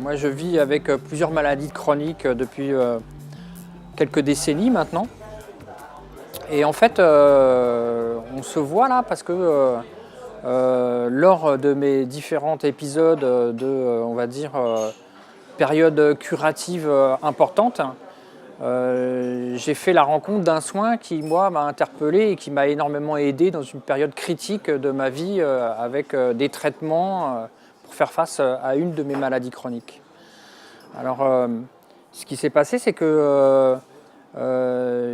Moi, je vis avec plusieurs maladies chroniques depuis quelques décennies maintenant. Et en fait, on se voit là parce que lors de mes différents épisodes on va dire, période curative importante, j'ai fait la rencontre d'un soin qui, moi, m'a interpellé et qui m'a énormément aidé dans une période critique de ma vie avec des traitements pour faire face à une de mes maladies chroniques. Alors, ce qui s'est passé, c'est que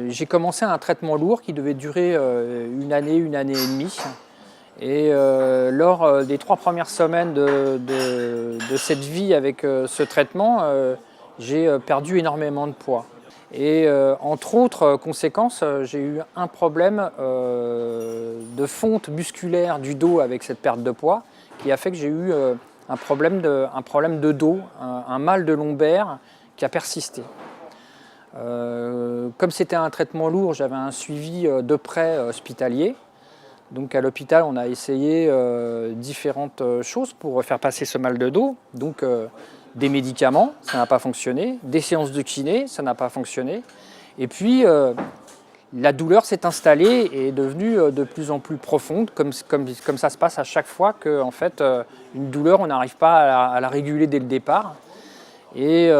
j'ai commencé un traitement lourd qui devait durer une année et demie. Et lors des 3 premières semaines de cette vie avec ce traitement, j'ai perdu énormément de poids. Et entre autres conséquences, j'ai eu un problème de fonte musculaire du dos avec cette perte de poids qui a fait que j'ai eu un problème de dos, un mal de lombaire qui a persisté. Comme c'était un traitement lourd, j'avais un suivi de près hospitalier. Donc à l'hôpital, on a essayé différentes choses pour faire passer ce mal de dos. Donc des médicaments, ça n'a pas fonctionné. Des séances de kiné, ça n'a pas fonctionné. Et puis la douleur s'est installée et est devenue de plus en plus profonde, comme ça se passe à chaque fois que en fait, une douleur, on n'arrive pas à la réguler dès le départ. Et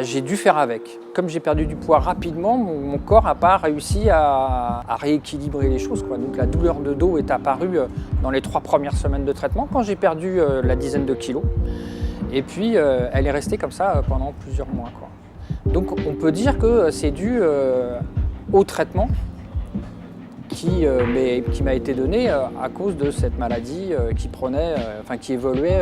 j'ai dû faire avec. Comme j'ai perdu du poids rapidement, mon corps n'a pas réussi à rééquilibrer les choses, quoi. Donc la douleur de dos est apparue dans les 3 premières semaines de traitement, quand j'ai perdu la dizaine de kilos. Et puis elle est restée comme ça pendant plusieurs mois, quoi. Donc on peut dire que c'est dû au traitement qui m'a été donné à cause de cette maladie qui évoluait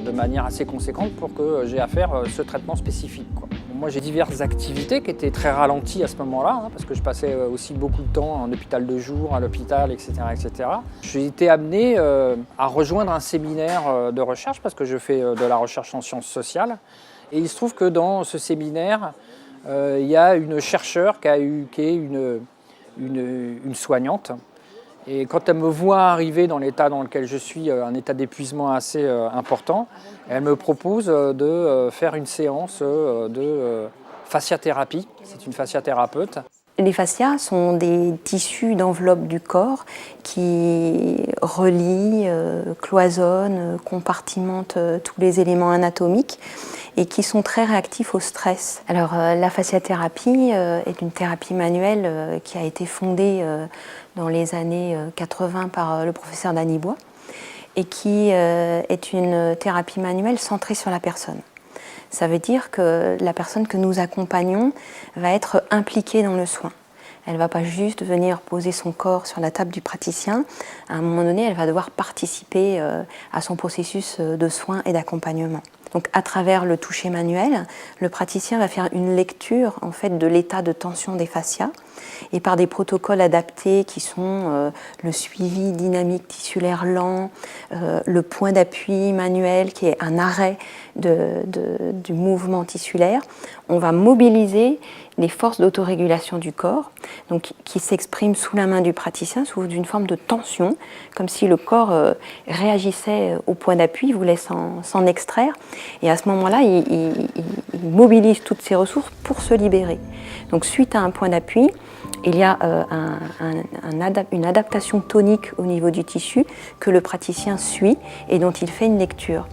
de manière assez conséquente pour que j'ai à faire ce traitement spécifique, quoi. Moi, j'ai diverses activités qui étaient très ralenties à ce moment-là, parce que je passais aussi beaucoup de temps en hôpital de jour, à l'hôpital, etc., etc. J'ai été amené à rejoindre un séminaire de recherche parce que je fais de la recherche en sciences sociales. Et il se trouve que dans ce séminaire, il y a une chercheure qui est une soignante. Et quand elle me voit arriver dans l'état dans lequel je suis, un état d'épuisement assez important, elle me propose de faire une séance de fasciathérapie. C'est une fasciathérapeute. Les fascias sont des tissus d'enveloppe du corps qui relient, cloisonnent, compartimentent tous les éléments anatomiques et qui sont très réactifs au stress. Alors la fasciathérapie est une thérapie manuelle qui a été fondée dans les années 80 par le professeur Danny Bois et qui est une thérapie manuelle centrée sur la personne. Ça veut dire que la personne que nous accompagnons va être impliquée dans le soin. Elle ne va pas juste venir poser son corps sur la table du praticien. À un moment donné, elle va devoir participer à son processus de soin et d'accompagnement. Donc, à travers le toucher manuel, le praticien va faire une lecture en fait, de l'état de tension des fascias et par des protocoles adaptés qui sont le suivi dynamique tissulaire lent, le point d'appui manuel qui est un arrêt du mouvement tissulaire, on va mobiliser les forces d'autorégulation du corps, donc qui s'expriment sous la main du praticien sous une forme de tension, comme si le corps réagissait au point d'appui, voulait s'en extraire. Et à ce moment-là, il mobilise toutes ses ressources pour se libérer. Donc suite à un point d'appui, il y a une adaptation tonique au niveau du tissu que le praticien suit et dont il fait une lecture.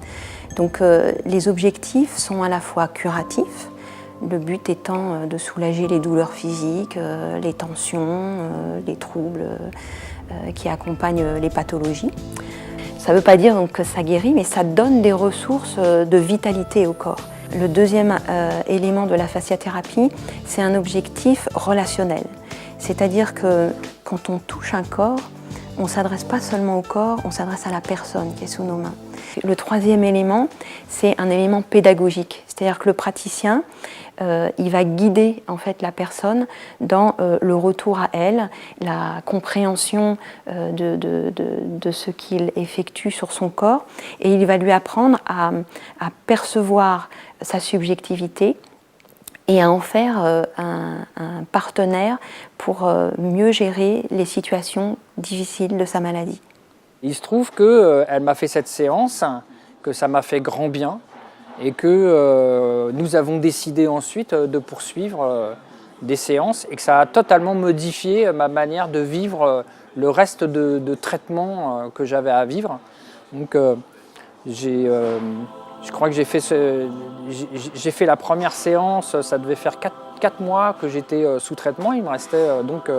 Donc les objectifs sont à la fois curatifs, le but étant de soulager les douleurs physiques, les tensions, les troubles qui accompagnent les pathologies. Ça ne veut pas dire donc que ça guérit, mais ça donne des ressources de vitalité au corps. Le deuxième élément de la fasciathérapie, c'est un objectif relationnel. C'est-à-dire que quand on touche un corps, on ne s'adresse pas seulement au corps, on s'adresse à la personne qui est sous nos mains. Le troisième élément, c'est un élément pédagogique. C'est-à-dire que le praticien, il va guider en fait la personne dans le retour à elle, la compréhension de ce qu'il effectue sur son corps, et il va lui apprendre à percevoir sa subjectivité et à en faire un partenaire pour mieux gérer les situations difficiles de sa maladie. Il se trouve qu'elle m'a fait cette séance, que ça m'a fait grand bien et que nous avons décidé ensuite de poursuivre des séances et que ça a totalement modifié ma manière de vivre le reste de traitement que j'avais à vivre. Donc je crois que j'ai fait la première séance, ça devait faire 4 mois que j'étais sous traitement, il me restait donc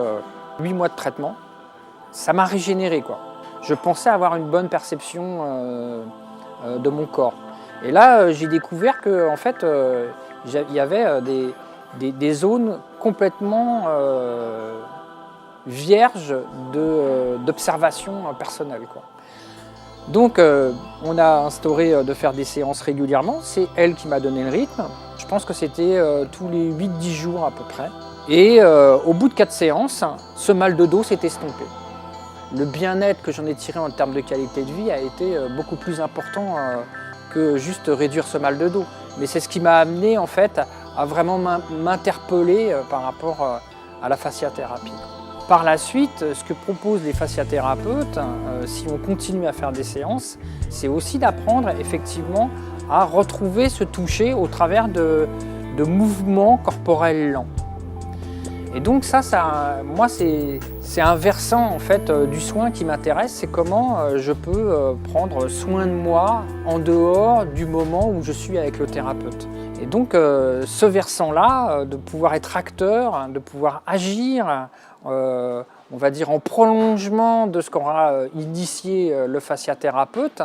8 mois de traitement. Ça m'a régénéré, quoi. Je pensais avoir une bonne perception de mon corps. Et là, j'ai découvert que en fait, il y avait des zones complètement vierges d'observation personnelle, quoi. Donc, on a instauré de faire des séances régulièrement. C'est elle qui m'a donné le rythme. Je pense que c'était tous les 8-10 jours à peu près. Et au bout de 4 séances, ce mal de dos s'est estompé. Le bien-être que j'en ai tiré en termes de qualité de vie a été beaucoup plus important que juste réduire ce mal de dos. Mais c'est ce qui m'a amené en fait à vraiment m'interpeller par rapport à la fasciathérapie. Par la suite, ce que proposent les fasciathérapeutes, si on continue à faire des séances, c'est aussi d'apprendre effectivement à retrouver ce toucher au travers de mouvements corporels lents. Et donc moi, c'est un versant en fait du soin qui m'intéresse, c'est comment je peux prendre soin de moi en dehors du moment où je suis avec le thérapeute. Et donc ce versant-là, de pouvoir être acteur, de pouvoir agir, on va dire en prolongement de ce qu'aura initié le fasciathérapeute,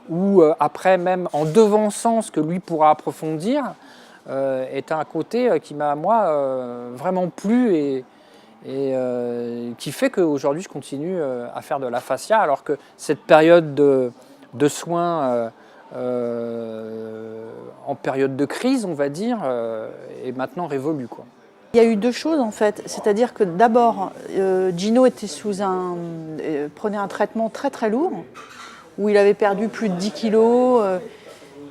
ou après même en devançant ce que lui pourra approfondir, est un côté qui m'a, moi, vraiment plu et qui fait qu'aujourd'hui je continue à faire de la fascia, alors que cette période de soins en période de crise, on va dire, est maintenant révolue, quoi. Il y a eu 2 choses en fait, c'est-à-dire que d'abord, Gino était prenait un traitement très très lourd, où il avait perdu plus de 10 kilos.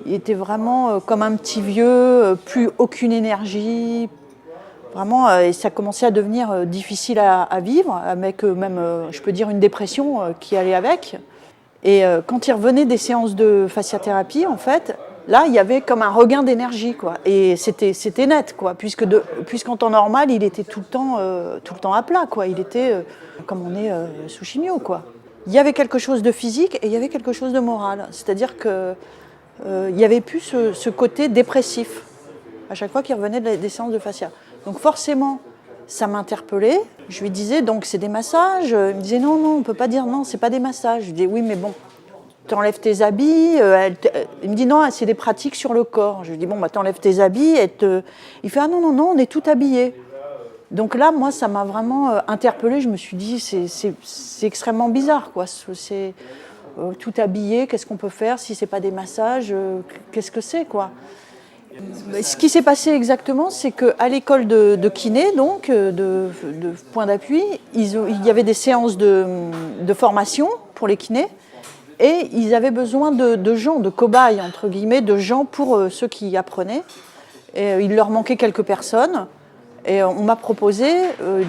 Il était vraiment comme un petit vieux, plus aucune énergie. Vraiment, et ça commençait à devenir difficile à vivre, avec même, je peux dire, une dépression qui allait avec. Et quand il revenait des séances de fasciathérapie, en fait, là, il y avait comme un regain d'énergie, quoi. Et c'était net, quoi, puisqu'en temps normal, il était tout le temps à plat, quoi. Il était comme on est sous chimio, quoi. Il y avait quelque chose de physique et il y avait quelque chose de moral. C'est-à-dire que il n'y avait plus ce côté dépressif à chaque fois qu'il revenait des séances de fascia. Donc forcément, ça m'interpellait. Je lui disais, donc c'est des massages. Il me disait, non, on ne peut pas dire non, c'est pas des massages. Je lui disais, oui, mais bon, tu enlèves tes habits. Il me dit, non, c'est des pratiques sur le corps. Je lui dis, bon, bah, tu enlèves tes habits. Il fait, ah non, on est tout habillés. Donc là, moi, ça m'a vraiment interpellée. Je me suis dit, c'est extrêmement bizarre, quoi. C'est tout habillé, qu'est-ce qu'on peut faire si ce n'est pas des massages, qu'est-ce que c'est, quoi. Ce qui s'est passé exactement, c'est qu'à l'école de kiné, donc de point d'appui, il y avait des séances de formation pour les kinés, et ils avaient besoin de gens, de cobayes, entre guillemets, de gens pour ceux qui apprenaient. Et il leur manquait quelques personnes. Et on m'a proposé,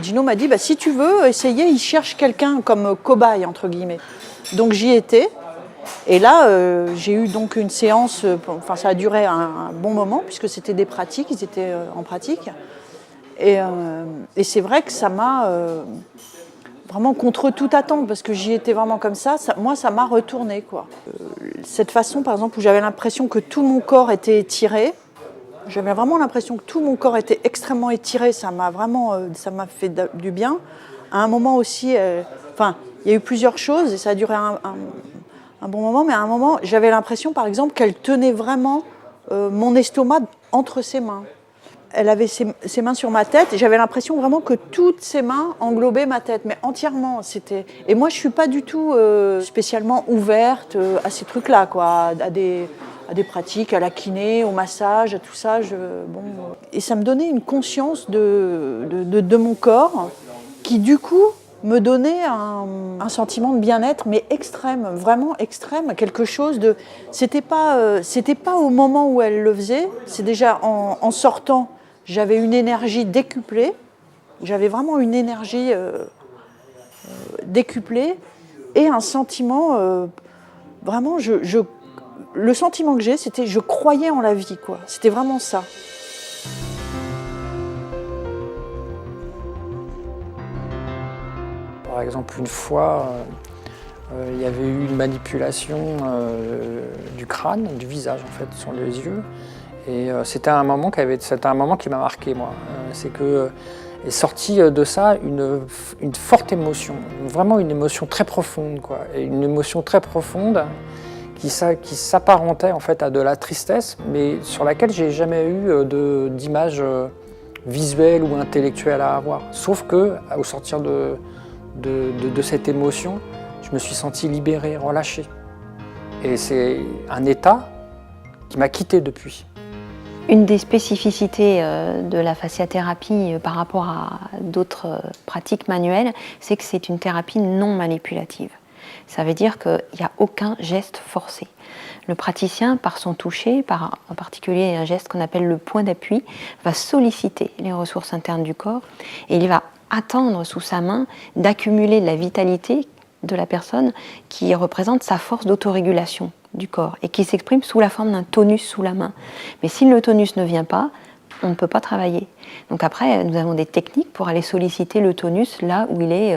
Gino m'a dit, bah, si tu veux essayer, il cherche quelqu'un comme cobaye, entre guillemets. Donc j'y étais. Et là, j'ai eu donc une séance, enfin ça a duré un bon moment, puisque c'était des pratiques, ils étaient en pratique. Et c'est vrai que ça m'a vraiment contre toute attente, parce que j'y étais vraiment comme ça, moi ça m'a retourné, quoi. Cette façon, par exemple, où j'avais l'impression que tout mon corps était étiré, j'avais vraiment l'impression que tout mon corps était extrêmement étiré, ça m'a fait du bien. À un moment aussi, il y a eu plusieurs choses et ça a duré un bon moment, mais à un moment, j'avais l'impression, par exemple, qu'elle tenait vraiment mon estomac entre ses mains. Elle avait ses mains sur ma tête et j'avais l'impression vraiment que toutes ses mains englobaient ma tête, mais entièrement. Et moi, je ne suis pas du tout spécialement ouverte à ces trucs-là, quoi, à des pratiques, à la kiné, au massage, à tout ça. Et ça me donnait une conscience de mon corps qui, du coup, me donnait un sentiment de bien-être, mais extrême, vraiment extrême, quelque chose de... C'était pas au moment où elle le faisait, c'est déjà en sortant, j'avais une énergie décuplée, j'avais vraiment une énergie décuplée et un sentiment, vraiment, le sentiment que j'ai, c'était je croyais en la vie, quoi. C'était vraiment ça. Par exemple, une fois, il y avait eu une manipulation du crâne, du visage en fait, sur les yeux. Et c'était un moment qui m'a marqué, moi. C'est que est sortie de ça une forte émotion, vraiment une émotion très profonde, quoi. Et une émotion très profonde qui s'apparentait en fait à de la tristesse, mais sur laquelle j'ai jamais eu d'image visuelle ou intellectuelle à avoir. Sauf que, au sortir de cette émotion, je me suis senti libéré, relâché. Et c'est un état qui m'a quitté depuis. Une des spécificités de la fasciathérapie par rapport à d'autres pratiques manuelles, c'est que c'est une thérapie non manipulative. Ça veut dire qu'il n'y a aucun geste forcé. Le praticien, par son toucher, en particulier un geste qu'on appelle le point d'appui, va solliciter les ressources internes du corps et il va attendre sous sa main d'accumuler de la vitalité de la personne qui représente sa force d'autorégulation du corps et qui s'exprime sous la forme d'un tonus sous la main. Mais si le tonus ne vient pas, on ne peut pas travailler. Donc après, nous avons des techniques pour aller solliciter le tonus là où il est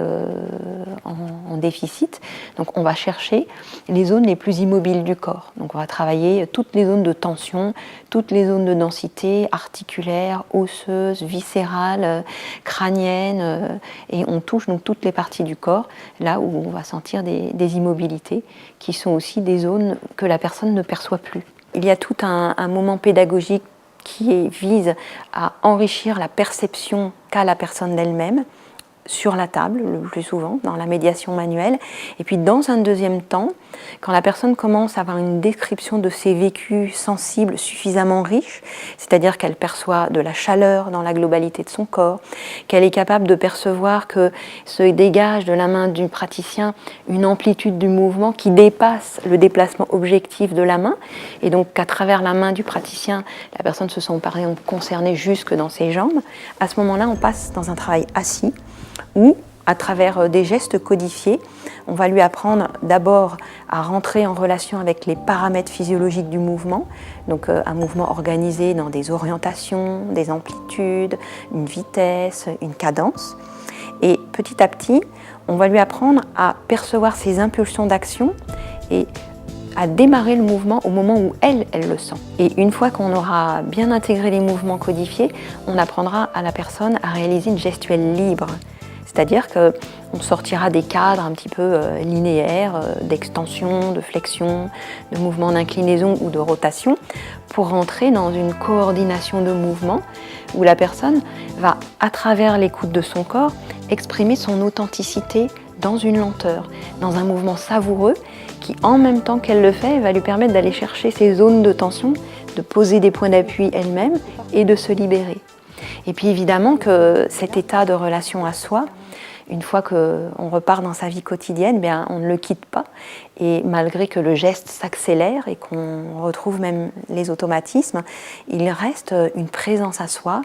en déficit. Donc on va chercher les zones les plus immobiles du corps. Donc on va travailler toutes les zones de tension, toutes les zones de densité articulaire, osseuse, viscérale, crânienne, et on touche donc toutes les parties du corps, là où on va sentir des immobilités, qui sont aussi des zones que la personne ne perçoit plus. Il y a tout un moment pédagogique qui vise à enrichir la perception qu'a la personne d'elle-même sur la table, le plus souvent, dans la médiation manuelle. Et puis dans un deuxième temps, quand la personne commence à avoir une description de ses vécus sensibles suffisamment riches, c'est-à-dire qu'elle perçoit de la chaleur dans la globalité de son corps, qu'elle est capable de percevoir que se dégage de la main du praticien une amplitude du mouvement qui dépasse le déplacement objectif de la main, et donc qu'à travers la main du praticien, la personne se sent par exemple concernée jusque dans ses jambes, à ce moment-là, on passe dans un travail assis, où, à travers des gestes codifiés, on va lui apprendre d'abord à rentrer en relation avec les paramètres physiologiques du mouvement, donc un mouvement organisé dans des orientations, des amplitudes, une vitesse, une cadence. Et petit à petit, on va lui apprendre à percevoir ses impulsions d'action et à démarrer le mouvement au moment où elle le sent. Et une fois qu'on aura bien intégré les mouvements codifiés, on apprendra à la personne à réaliser une gestuelle libre. C'est-à-dire qu'on sortira des cadres un petit peu linéaires, d'extension, de flexion, de mouvement d'inclinaison ou de rotation, pour rentrer dans une coordination de mouvements où la personne va, à travers l'écoute de son corps, exprimer son authenticité dans une lenteur, dans un mouvement savoureux qui, en même temps qu'elle le fait, va lui permettre d'aller chercher ses zones de tension, de poser des points d'appui elle-même et de se libérer. Et puis évidemment que cet état de relation à soi, une fois qu'on repart dans sa vie quotidienne, bien, on ne le quitte pas. Et malgré que le geste s'accélère et qu'on retrouve même les automatismes, il reste une présence à soi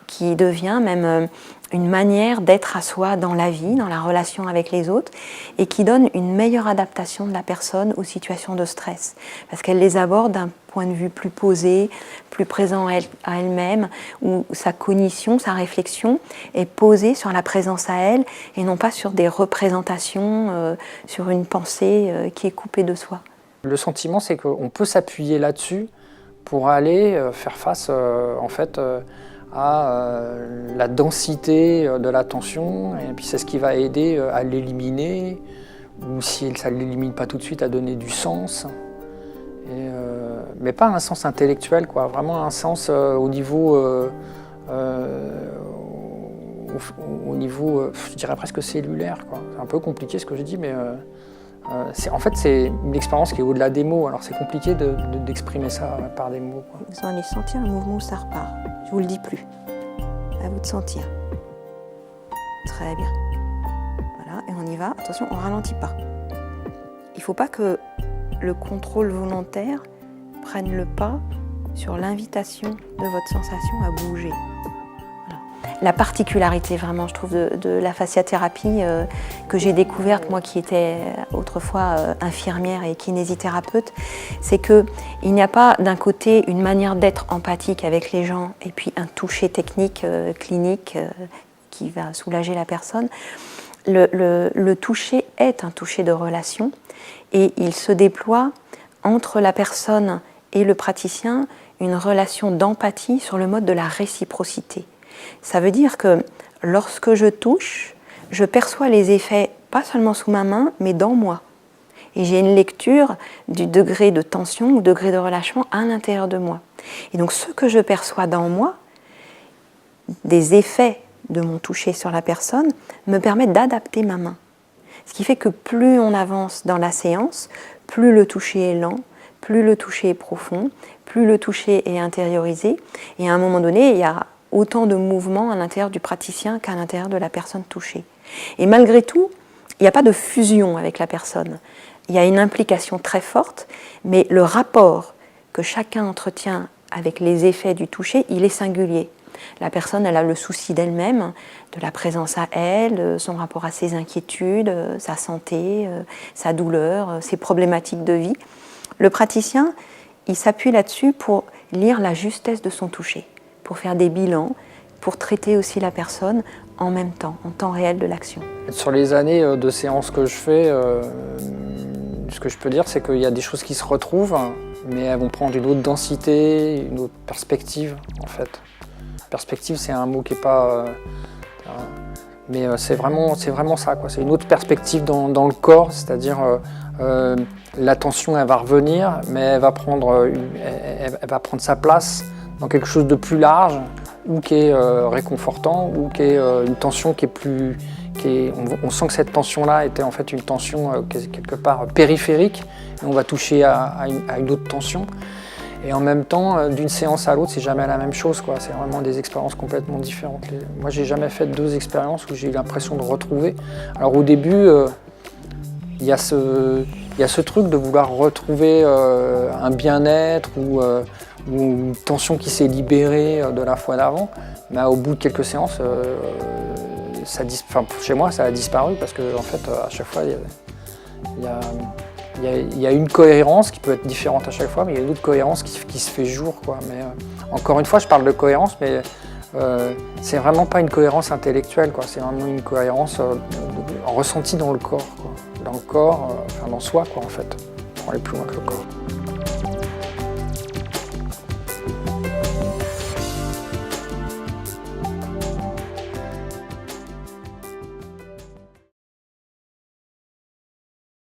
qui devient même une manière d'être à soi dans la vie, dans la relation avec les autres, et qui donne une meilleure adaptation de la personne aux situations de stress, parce qu'elle les aborde d'un point de vue plus posé, plus présent à elle-même, où sa cognition, sa réflexion est posée sur la présence à elle, et non pas sur des représentations, sur une pensée qui est coupée de soi. Le sentiment, c'est qu'on peut s'appuyer là-dessus pour aller faire face, en fait, à la densité de la tension, et puis c'est ce qui va aider à l'éliminer, ou si ça ne l'élimine pas tout de suite, à donner du sens. Mais pas un sens intellectuel, quoi, vraiment un sens au niveau, je dirais presque cellulaire, quoi. C'est un peu compliqué ce que je dis, mais en fait c'est une expérience qui est au-delà des mots, alors c'est compliqué d'exprimer ça par des mots, quoi. Vous allez sentir un mouvement où ça repart. Je vous le dis plus. À vous de sentir. Très bien. Voilà, et on y va. Attention, on ne ralentit pas. Il ne faut pas que le contrôle volontaire prenne le pas sur l'invitation de votre sensation à bouger. Voilà. la particularité vraiment, je trouve, de la fasciathérapie que j'ai découverte, moi qui étais autrefois infirmière et kinésithérapeute, c'est qu'il n'y a pas d'un côté une manière d'être empathique avec les gens et puis un toucher technique, clinique qui va soulager la personne. Le toucher est un toucher de relation et il se déploie entre la personne et le praticien une relation d'empathie sur le mode de la réciprocité. Ça veut dire que lorsque je touche, je perçois les effets pas seulement sous ma main, mais dans moi. Et j'ai une lecture du degré de tension ou degré de relâchement à l'intérieur de moi. Et donc ce que je perçois dans moi, des effets de mon toucher sur la personne, me permet d'adapter ma main. Ce qui fait que plus on avance dans la séance, plus le toucher est lent, plus le toucher est profond, plus le toucher est intériorisé. Et à un moment donné, il y a autant de mouvements à l'intérieur du praticien qu'à l'intérieur de la personne touchée. Et malgré tout, il n'y a pas de fusion avec la personne. Il y a une implication très forte, mais le rapport que chacun entretient avec les effets du toucher, il est singulier. La personne, elle a le souci d'elle-même, de la présence à elle, son rapport à ses inquiétudes, sa santé, sa douleur, ses problématiques de vie. Le praticien, il s'appuie là-dessus pour lire la justesse de son toucher, pour faire des bilans, pour traiter aussi la personne en même temps, en temps réel de l'action. Sur les années de séances que je fais, ce que je peux dire, c'est qu'il y a des choses qui se retrouvent, mais elles vont prendre une autre densité, une autre perspective, en fait. Perspective, c'est un mot qui n'est pas... mais c'est vraiment ça, quoi. C'est une autre perspective dans le corps, c'est-à-dire l'attention, elle va revenir, mais elle va prendre sa place dans quelque chose de plus large, ou qui est réconfortant, ou qui est une tension qui est plus... on sent que cette tension-là était en fait une tension quelque part périphérique, et on va toucher à une autre tension. Et en même temps, d'une séance à l'autre, c'est jamais la même chose, quoi. C'est vraiment des expériences complètement différentes. Moi, j'ai jamais fait 2 expériences où j'ai eu l'impression de retrouver. Alors au début, il y a ce truc de vouloir retrouver un bien-être ou une tension qui s'est libérée de la fois d'avant. Mais au bout de quelques séances, chez moi, ça a disparu parce que en fait, à chaque fois, il y a une cohérence qui peut être différente à chaque fois, mais il y a une autre cohérence qui se fait jour, quoi. Mais encore une fois, je parle de cohérence, mais c'est vraiment pas une cohérence intellectuelle, quoi. C'est vraiment une cohérence ressentie dans le corps, quoi. Dans le corps, dans soi, quoi, en fait, pour aller plus loin que le corps.